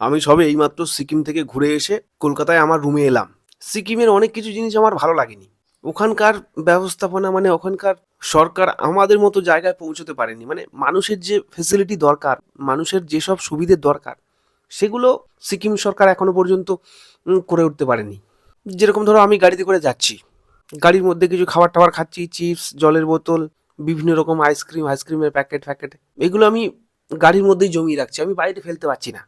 আমি সবে এইমাত্র সিকিম থেকে ঘুরে এসে কলকাতায় আমার রুমে এলাম। সিকিমের অনেক কিছু জিনিস আমার ভালো লাগেনি। ওখানকার ব্যবস্থাপনা মানে ওখানকার সরকার আমাদের মতো জায়গায় পৌঁছতে পারেনি। মানে মানুষের যে ফেসিলিটি দরকার, মানুষের যেসব সুবিধে দরকার, সেগুলো সিকিম সরকার এখনো পর্যন্ত করে উঠতে পারেনি। যেরকম ধরো আমি গাড়িতে করে যাচ্ছি, গাড়ির মধ্যে কিছু খাবার-টাবার খাচ্ছি, চিপস, জলের বোতল, বিভিন্ন রকম আইসক্রিমের প্যাকেট, এগুলো আমি গাড়ির মধ্যেই জমিয়ে রাখছি। আমি বাইরে ফেলতে পারছি না।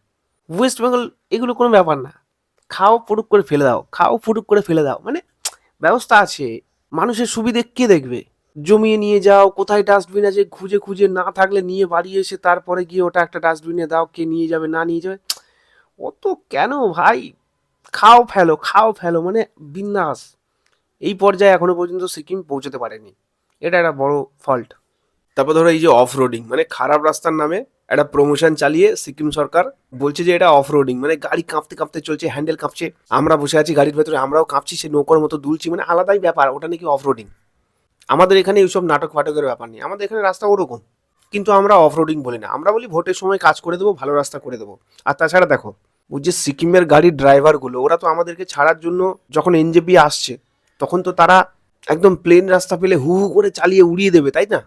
ওয়েস্ট বেঙ্গল এগুলো কোনো ব্যাপার না। খাও ফুটুক করে ফেলে দাও, খাও ফুটুক করে ফেলে দাও। মানে ব্যবস্থা আছে। মানুষের সুবিধে কে দেখবে? জমিয়ে নিয়ে যাও, কোথায় ডাস্টবিন আছে খুঁজে না থাকলে নিয়ে বাড়ি এসে তারপরে গিয়ে ওটা একটা ডাস্টবিনে দাও, কে নিয়ে যাবে না নিয়ে যাবে। অত কেন ভাই? খাও ফেলো মানে বিন্দাস। এই পর্যায়ে এখনো পর্যন্ত সিকিম পৌঁছতে পারেনি। এটা একটা বড় ফল্ট। তারপর ধরো এই যে অফ রোডিং মানে খারাপ রাস্তার নামে একটা প্রমোশন চালিয়ে সিকিম সরকার বলছে যে এটা অফ রোডিং, মানে গাড়ি কাঁপতে কাঁপতে চলছে, হ্যান্ডেল কাঁপছে, আমরা বসে আছি গাড়ির ভেতরে, আমরাও কাঁপছি, সে নৌকার মতো দুলছি, মানে আলাদাই ব্যাপার, ওটা নাকি অফ রোডিং। আমাদের এখানে এইসব নাটক ফাটকের ব্যাপার নেই, আমাদের এখানে রাস্তা ওরকম। কিন্তু আমরা অফ রোডিং বলি না, আমরা বলি ভোটের সময় কাজ করে দেবো, ভালো রাস্তা করে দেবো। আর তাছাড়া দেখো, ওই যে সিকিমের গাড়ির ড্রাইভারগুলো, ওরা তো আমাদেরকে ছাড়ার জন্য যখন এনজেপি আসছে, তখন তো তারা একদম প্লেন রাস্তা পেলে হু হু করে চালিয়ে উড়িয়ে দেবে, তাই না?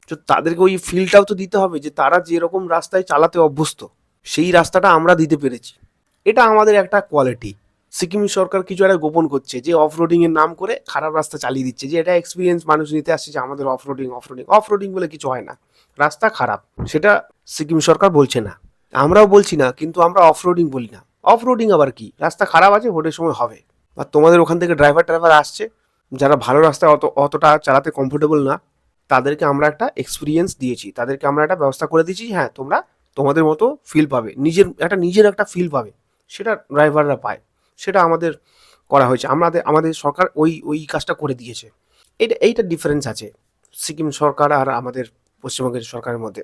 তো তাদেরকে ওই ফিলটাও তো দিতে হবে যে তারা যেরকম রাস্তায় চালাতে অভ্যস্ত, সেই রাস্তাটা আমরা দিতে পেরেছি। এটা আমাদের একটা কোয়ালিটি। সিকিম সরকার কিছু একটা গোপন করছে, যে অফ রোডিং এর নাম করে খারাপ রাস্তা চালিয়ে দিচ্ছে, যে এটা এক্সপিরিয়েন্স মানুষ নিতে আসছে যে আমাদের অফ রোডিং বলে কিছু হয় না। রাস্তা খারাপ, সেটা সিকিম সরকার বলছে না, আমরাও বলছি না, কিন্তু আমরা অফ রোডিং বলি না। অফ রোডিং আবার কি? রাস্তা খারাপ আছে, ভোটের সময় হবে। আর তোমাদের ওখান থেকে ড্রাইভার আসছে, যারা ভালো রাস্তায় অতটা চালাতে কমফোর্টেবল না, তাদেরকে আমরা একটা এক্সপিরিয়েন্স দিয়েছি, তাদেরকে আমরা একটা ব্যবস্থা করে দিয়েছি, হ্যাঁ তোমরা তোমাদের মতো ফিল পাবে, নিজের একটা ফিল পাবে, সেটা ড্রাইভাররা পায়। সেটা আমাদের করা হয়েছে, আমাদের সরকার ওই কাজটা করে দিয়েছে। এইটা ডিফারেন্স আছে সিকিম সরকার আর আমাদের পশ্চিমবঙ্গের সরকারের মধ্যে।